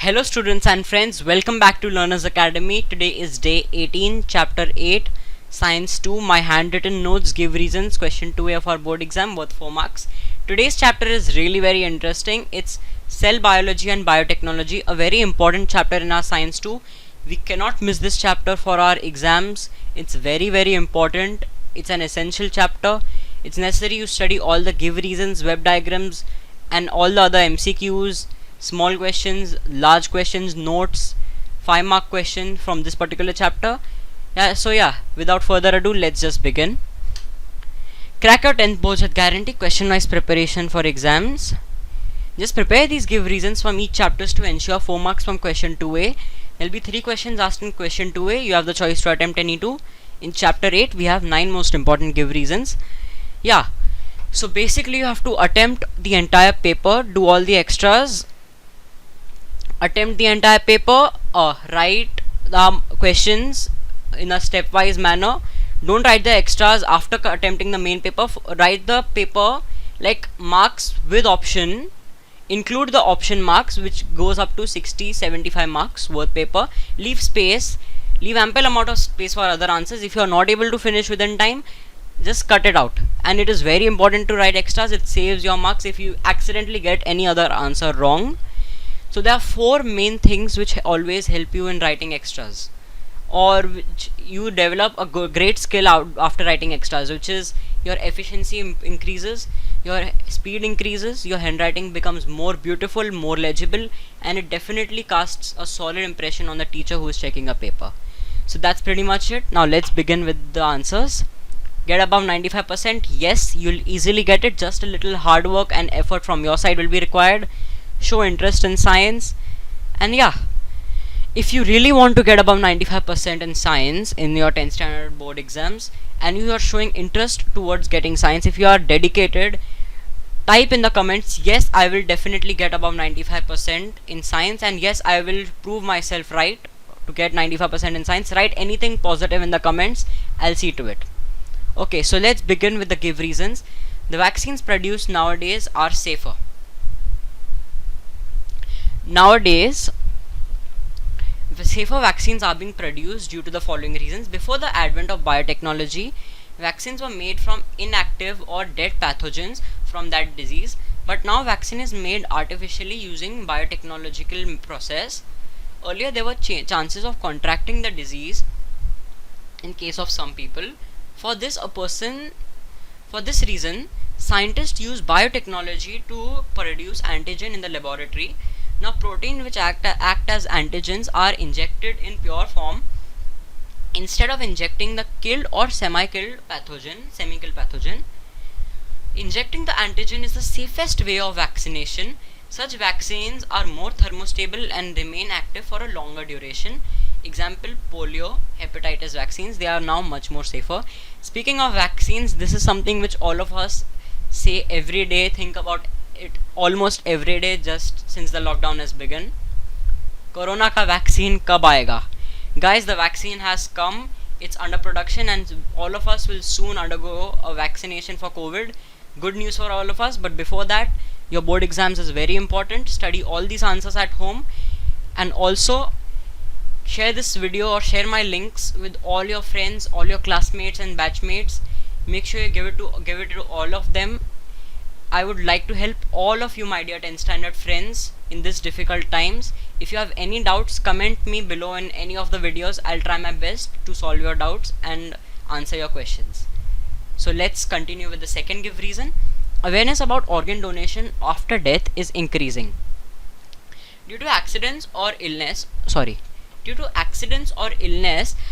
Hello students and friends, welcome back to Learners Academy. Today is day 18, chapter 8, Science 2. My handwritten notes give reasons, question 2A of our board exam worth 4 marks. Today's chapter is really very interesting. It's cell biology and biotechnology, a very important chapter in our Science 2. We cannot miss this chapter for our exams. It's very important. It's an essential chapter. It's necessary you study all the give reasons, web diagrams and all the other MCQs, small questions, large questions, notes, 5-mark question from this particular chapter. Without further ado, let's just begin. Crack your 10th boards with guarantee, question wise preparation for exams. Just prepare these give reasons from each chapters to ensure 4 marks from question 2A. There will be 3 questions asked in question 2A. You have the choice to attempt any 2. In chapter 8, we have 9 most important give reasons. So basically you have to attempt the entire paper, do all the extras, attempt the entire paper, write the questions in a stepwise manner. Don't write the extras after attempting the main paper. Write the paper like marks with option. Include the option marks, which goes up to 60-75 marks worth paper. Leave space, leave ample amount of space for other answers. If you are not able to finish within time, just cut it out. And it is very important to write extras. It saves your marks if you accidentally get any other answer wrong. So there are 4 main things which always help you in writing extras, or which you develop a great skill out after writing extras, which is your efficiency increases, your speed increases, your handwriting becomes more beautiful, more legible, and it definitely casts a solid impression on the teacher who is checking a paper. So that's pretty much it. Now let's begin with the answers. Get above 95%. Yes, you'll easily get it. Just a little hard work and effort from your side will be required. Show interest in science, and if you really want to get above 95% in science in your 10th standard board exams and you are showing interest towards getting science, if you are dedicated, type in the comments, yes, I will definitely get above 95% in science, and yes, I will prove myself right to get 95% in science. Write anything positive in the comments, I'll see to it. Okay, so let's begin with the give reasons. The vaccines produced nowadays are safer. Nowadays, safer vaccines are being produced due to the following reasons. Before the advent of biotechnology, vaccines were made from inactive or dead pathogens from that disease, but now vaccine is made artificially using biotechnological process. Earlier there were chances of contracting the disease in case of some people. For this reason, scientists use biotechnology to produce antigen in the laboratory. Now protein which act as antigens are injected in pure form instead of injecting the killed or semi-killed pathogen. Injecting the antigen is the safest way of vaccination. Such vaccines are more thermostable and remain active for a longer duration. Example, polio, hepatitis vaccines, they are now much more safer. Speaking of vaccines, this is something which all of us say every day, think about it almost every day just since the lockdown has begun. Corona ka vaccine kab aayega? Guys, the vaccine has come, it's under production, and all of us will soon undergo a vaccination for COVID. Good news for all of us, but before that, your board exams is very important. Study all these answers at home, and also share this video or share my links with all your friends, all your classmates and batchmates. Make sure you give it to all of them. I would like to help all of you, my dear 10th standard friends, in this difficult times. If you have any doubts, comment me below in any of the videos. I'll try my best to solve your doubts and answer your questions. So let's continue with the second give reason. Awareness about organ donation after death is increasing. Due to accidents or illness,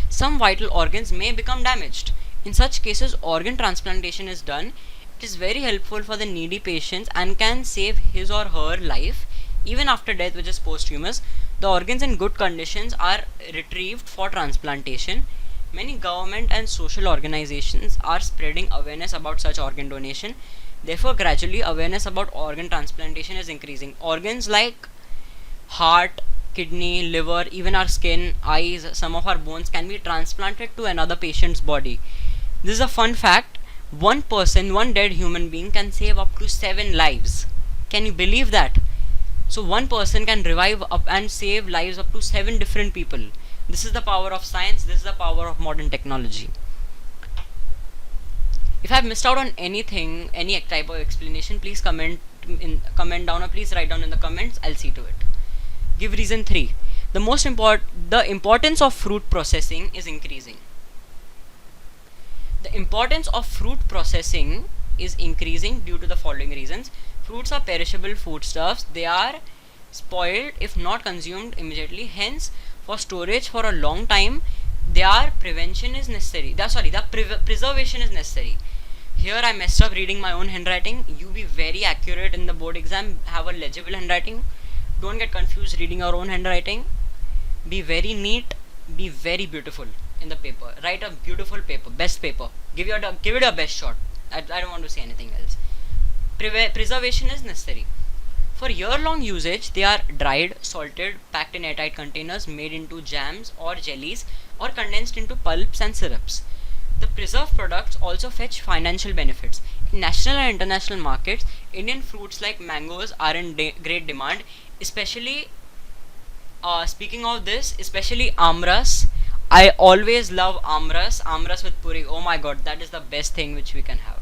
some vital organs may become damaged. In such cases, organ transplantation is done. It is very helpful for the needy patients and can save his or her life even after death, which is posthumous. The organs in good conditions are retrieved for transplantation. Many government and social organizations are spreading awareness about such organ donation. Therefore, gradually awareness about organ transplantation is increasing. Organs like heart, kidney, liver, even our skin, eyes, some of our bones can be transplanted to another patient's body. This is a fun fact. One person, one dead human being can save up to 7 lives. Can you believe that? So one person can revive up and save lives up to 7 different people. This is the power of science. This is the power of modern technology. If I've missed out on anything, any type of explanation, please comment down, or please write down in the comments. I'll see to it. Give reason 3. The importance of fruit processing is increasing. The importance of fruit processing is increasing due to the following reasons. Fruits are perishable foodstuffs. They are spoiled if not consumed immediately. Hence, for storage for a long time, their preservation is necessary. Preservation is necessary. Here I messed up reading my own handwriting. You be very accurate in the board exam. Have a legible handwriting. Don't get confused reading your own handwriting. Be very neat. Be very beautiful in the paper. Write a beautiful paper. Best paper. Give it your best shot. I don't want to say anything else. Preservation is necessary. For year-long usage, they are dried, salted, packed in airtight containers, made into jams or jellies, or condensed into pulps and syrups. The preserved products also fetch financial benefits. In national and international markets, Indian fruits like mangoes are in great demand, especially speaking of this, especially amras. I always love amras with puri. Oh my god, that is the best thing which we can have.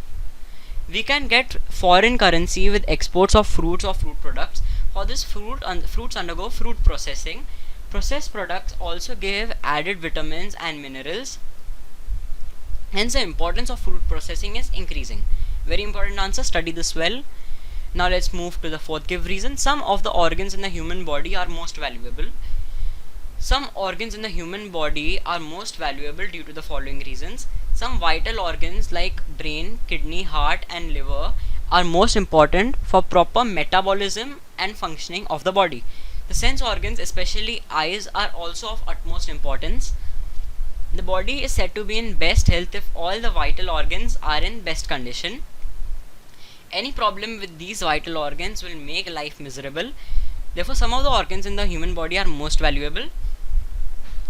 We can get foreign currency with exports of fruits or fruit products. For this, fruits undergo fruit processing. Processed products also give added vitamins and minerals. Hence, the importance of fruit processing is increasing. Very important answer. Study this well. Now let's move to the fourth give reason. Some of the organs in the human body are most valuable. Some organs in the human body are most valuable due to the following reasons. Some vital organs like brain, kidney, heart and liver are most important for proper metabolism and functioning of the body. The sense organs, especially eyes, are also of utmost importance. The body is said to be in best health if all the vital organs are in best condition. Any problem with these vital organs will make life miserable. Therefore, some of the organs in the human body are most valuable.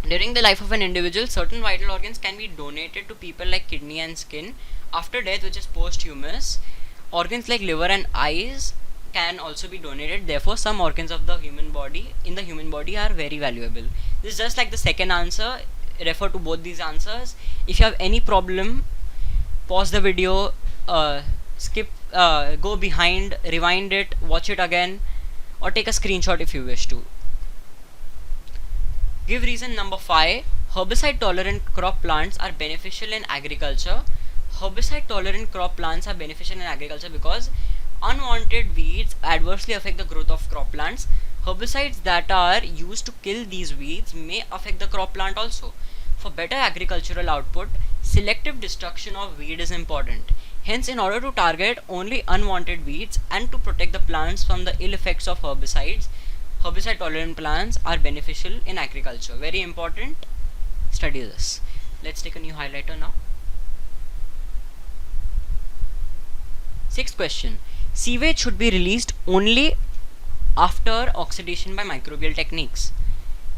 During the life of an individual, certain vital organs can be donated to people like kidney and skin. After death, which is posthumous, organs like liver and eyes can also be donated. Therefore, some organs of the human body are very valuable. This is just like the second answer. Refer to both these answers. If you have any problem, pause the video, go behind, rewind it, watch it again, or take a screenshot if you wish to. Give reason number 5. Herbicide tolerant crop plants are beneficial in agriculture. Herbicide tolerant crop plants are beneficial in agriculture because unwanted weeds adversely affect the growth of crop plants. Herbicides that are used to kill these weeds may affect the crop plant also. For better agricultural output, selective destruction of weed is important. Hence, in order to target only unwanted weeds and to protect the plants from the ill effects of herbicides, herbicide tolerant plants are beneficial in agriculture. Very important. Study this. Let's take a new highlighter now. Sixth question. Sewage should be released only after oxidation by microbial techniques.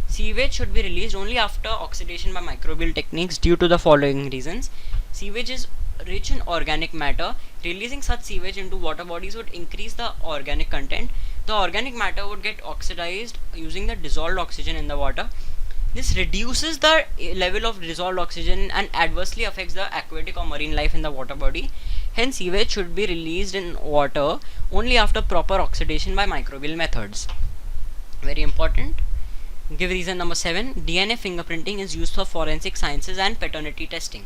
Sewage should be released only after oxidation by microbial techniques due to the following reasons. Sewage is rich in organic matter. Releasing such sewage into water bodies would increase the organic content. The organic matter would get oxidized using the dissolved oxygen in the water. This reduces the level of dissolved oxygen and adversely affects the aquatic or marine life in the water body. Hence, sewage should be released in water only after proper oxidation by microbial methods. Very important. Give reason number 7. DNA fingerprinting is used for forensic sciences and paternity testing.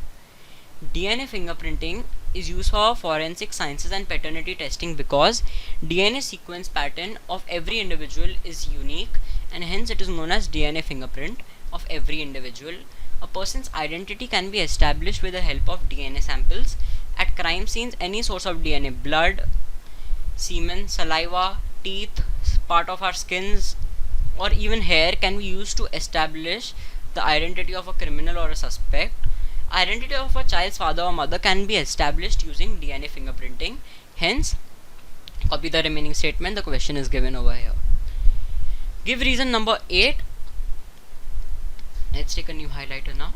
DNA fingerprinting is used for forensic sciences and paternity testing because DNA sequence pattern of every individual is unique and hence it is known as DNA fingerprint of every individual. A person's identity can be established with the help of DNA samples. At crime scenes, any source of DNA, blood, semen, saliva, teeth, part of our skins, or even hair can be used to establish the identity of a criminal or a suspect. Identity of a child's father or mother can be established using DNA fingerprinting. Hence, copy the remaining statement. The question is given over here. Give reason number 8. Let's take a new highlighter now.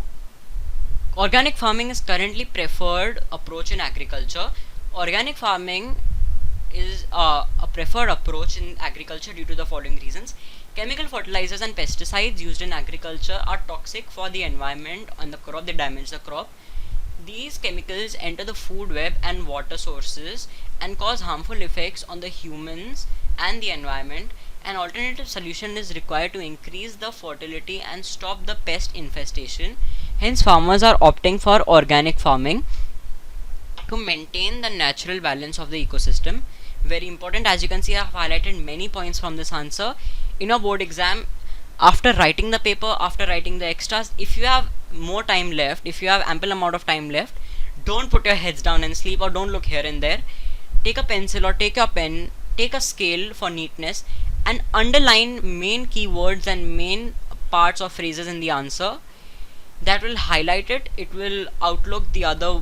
Organic farming is currently preferred approach in agriculture. Organic farming is a preferred approach in agriculture due to the following reasons. Chemical fertilizers and pesticides used in agriculture are toxic for the environment and the crop. They damage the crop. These chemicals enter the food web and water sources and cause harmful effects on the humans and the environment. An alternative solution is required to increase the fertility and stop the pest infestation. Hence, farmers are opting for organic farming to maintain the natural balance of the ecosystem. Very important. As you can see, I have highlighted many points from this answer. In a board exam, after writing the paper, after writing the extras, if you have more time left, if you have ample amount of time left, don't put your heads down and sleep, or don't look here and there. Take a pencil or take your pen, take a scale for neatness, and underline main keywords and main parts or phrases in the answer. That will highlight it. It will outlook the other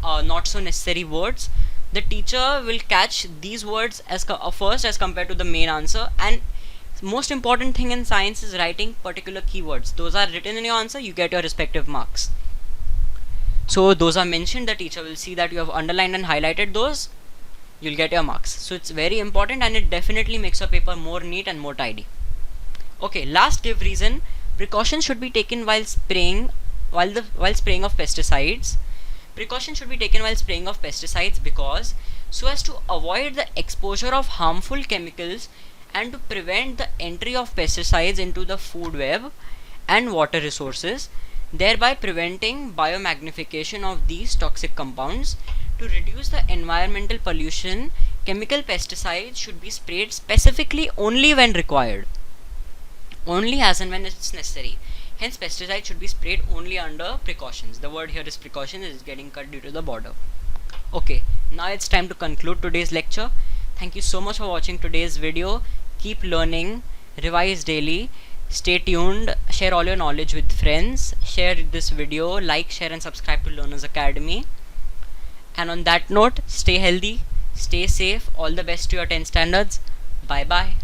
not so necessary words. The teacher will catch these words as first as compared to the main answer. And most important thing in science is writing particular keywords. Those are written in your answer, you get your respective marks. So those are mentioned, the teacher will see that you have underlined and highlighted those, you'll get your marks. So it's very important, and it definitely makes your paper more neat and more tidy. Okay, last give reason. Precautions should be taken while spraying of pesticides. Precautions should be taken while spraying of pesticides because so as to avoid the exposure of harmful chemicals and to prevent the entry of pesticides into the food web and water resources, thereby preventing biomagnification of these toxic compounds. To reduce the environmental pollution, chemical pesticides should be sprayed specifically only when required, only as and when it's necessary. Hence, pesticides should be sprayed only under precautions. The word here is precaution, is getting cut due to the border. Okay, now it's time to conclude today's lecture. Thank you so much for watching today's video. Keep learning, revise daily, stay tuned, share all your knowledge with friends, share this video, like, share and subscribe to Learners Academy. And on that note, stay healthy, stay safe, all the best to your 10 standards. Bye bye.